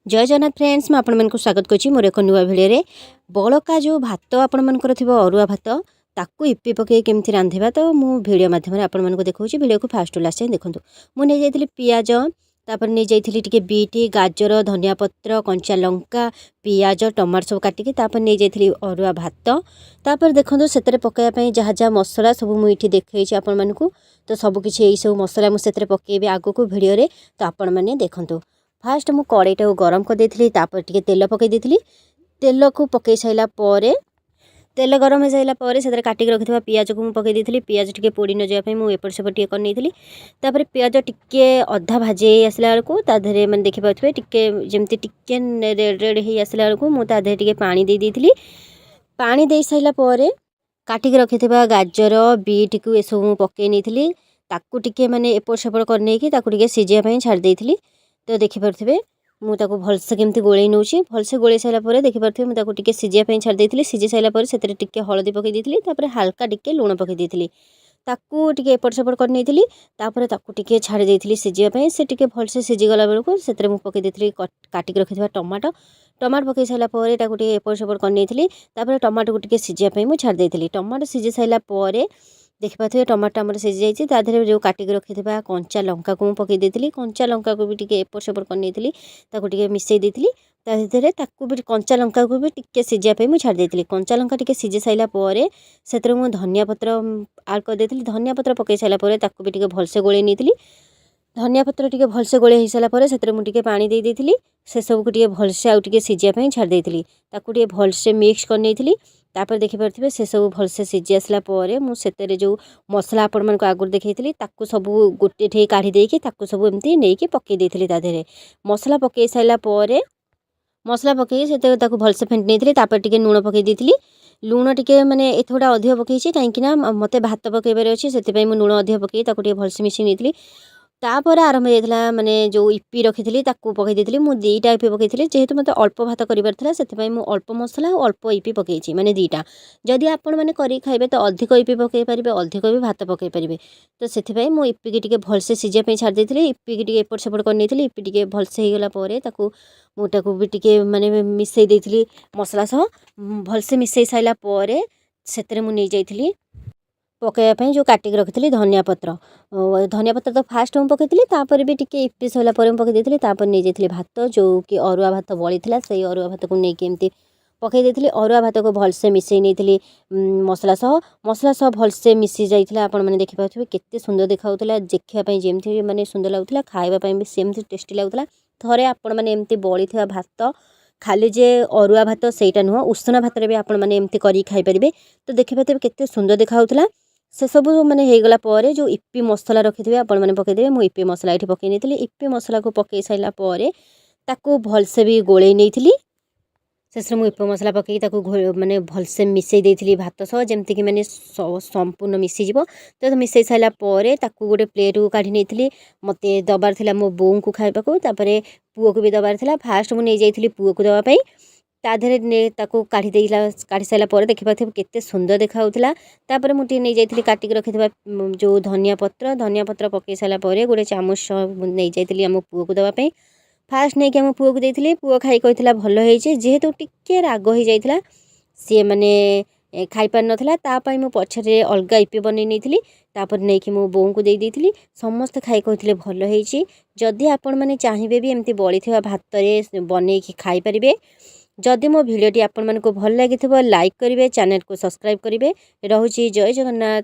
जय जगन्नाथ फ्रेंड्स मैं आपण मानक स्वागत करुच्ची मोर एक नुआ भिडियो बड़का जो भात आपण मानकर थी अरुआ भात ताकू इप्पी पकई केमती रांधिबा तो मु भिडियो माध्यम आपण मानक देखौछि भिडियो को फास्ट लास्ट देखंतु मु नै जाइथिली पियाज तापर नै जाइथिली टिके बीट गाजर धनिया पत्र कंचा लंका पियाज टमाटर सब काटिकी तापर नै जाइथिली अरुआ भात तापर देखंतु सेतरे पकाया पई जहा जहा मसला सब मु इठी देखैछि आपण मानक तो सब किछि एई सब मसला मु सेतरे पकेबे आगो को भिडियो रे तो आपण माने देखंतु फास्ट मु कड़ाईटा को गरम कर देथिली तापर टिके तेल पकई देथिली तेल को पकई साइला परे तेल गरम हो साइला परे सेतरे काटिक रखिथिबा पियाज को मु पकई देथिली पियाज टिके पोड़ी न जाय पई मु एपट सेपट टिके कर नेथिली तापर पियाज टिके अधा भाजे आसला को ता धरे मन देखि पाथबे टिके जेमति टिके रेड रेड हे आसला को मु ता धरे टिके पानी दे देथिली पानी दे साइला परे काटिक रखिथिबा गाजर बीट को ए सब मु पकई नेथिली ताकू टिके माने एपट सेपट कर नेकी ताकू टिके सिजिया पई छाड़ देथिली तो देखिपे मुझे भलसे केमती गोल नौची भलसे गोल सारापर देखिपे मुझे सिझापी छाड़ देती सिझी सारापर से हलदी पकई देती हाल्का टिके लुण पकई देती ताकू टिके एपट सेपट कर नहीं तापर ताकू टिके छाड़ी देती सिझापी से टिके भलसे सिझीगला बेलू से पकई देती काटिक रखिथा टमाटो टमाटो पकई सारापर टिके एपट सेपट कर नहीं टमाटो को टिके सिझापी मुझे छाड़ देती टमाटो सिझी सारापर देखिपे टमाटो आम सिझी जाइए जो काटिक रखिथा कंचा लंका को पकई देती कंचा लंका को भी टिके एपट सेपट कर नहीं मिसई देती ताधरे ताकू भी कंचा लंका को भी टिके सिझापी मुझे छाड़ देती कंचा लंका टिके सिझी सारापर से धनिया पत्र आड कर देती धनिया पत्र पकई सारापर ताकू भी टिके भलसे गोल नहीं धनिया पत्र टिके भलसे गोल हो सारापर से मुझे पानी दे देती से सब को भलसे आउ टिके सिझापी छाड़ देती ताकू टिके भलसे मिक्स कर नहीं तापर देखिपे से सब भलसे सिझी आसला मुझे जो मसला आपण मानक आगुरी देखी ताकू सब गोटे ठे काढ़ी देकी ताकू सब एमती नहीं पकई देती ताधरे मसला पकई सारापर मसला पकई से भलसे फेंटी नहीं तापर टिके लुण पकई देती लुण टिके माने एथोड़ा अधिक पकई कहीं मते भात पकईबार अच्छे से लुण अधिक पकई भलसे मिसई नहीं तापर आरंभ होता माने जो इप्पी रखी पकई देती मुझे दुईटा इप्पी पकई जेहेतु मत अल्प भात करार था से अल्प मसला और अल्प इप्पी पकई माने दुईटा जदि आपण मैंने कर खाइबे तो अधिक इप्पी पकई पारे अधिक भी भात पकई पारे तो से मुझे इप्पी की भलसे सिझापी छाड़ देती इप्पी की एपट सेपट कर नहीं इप्पी टी भलसे होगला मुझे भी टिके माने मिसई देती मसला सह भलसे मिसई सारापर से मुझे जाइली पकईवाई जो काटिक रखी धनिया पत्र तो फास्ट मुझे पकई तापर भी टिके इप्पी सरला पकई देती नहीं जाइली भात जो कि अरुआ भात बड़ी से अरुआ भात को लेकिन एमती पकई देती अरुआ भात को भलसे मिसई नहीं मसला सह भलसे मिसी जाइए आपण मैंने देखिपे केते सुंदर देखाऊला देखापी जमी माने सुंदर लगुला खावाई भी सेमती टेस्टी लगुला थरे आपण मैंने एमती बड़ी भात खाली जे अरुआ भात सेटा नुह उषुना भात भी आपण मैंने एमती करी खाई पारे तो देखिपे केते सुंदर देखाऊला से सब मैंने होगला जो इप्पी मसला रखिथे आपण मैंने पकईदेवे मुझे इप्पी मसला ये पकई नहीं इप्पी मसला को पकई सारापर ताकू भलसे भी गोल नहीं शेष मुझे इप्पी मसला पकई माने भलसे मिसई देती भात सह जमती कि मैंने संपूर्ण मिसीज तो मिसई सारापर गोटे प्लेट को काढ़ी नहीं मत दबार था मो बोऊ को खाइबा पुओ को भी दबार था फास्ट मुझे जाइली पुओ को देवाई ताधरे काढ़ी सारापर देखिपे केते सुंदर देखाऊला तापर मुझे नहीं जाइली काटिक रखिथा जो धनिया पत्र पकई सारापर गोटे चामच नहीं जाइली आम पुओ को देवाई फास्ट नहीं कि आम पुओ को देती पुओ खाई कही भल हो जेहेतु टिके राग हो जाता सी मैंने खाई पार नापी मु पछरे अलग इप्पी बन नहीं नहीं कि मो बोऊ को देती समस्त खाई कहते भल हो जदि आपण मैंने चाहिए भी एमती बड़ी भात बन खाई पारे जदि मो भिडियोटी आपण मानक भल लगी लाइक करेंगे चैनल को सब्सक्राइब करेंगे रोची जय जगन्नाथ।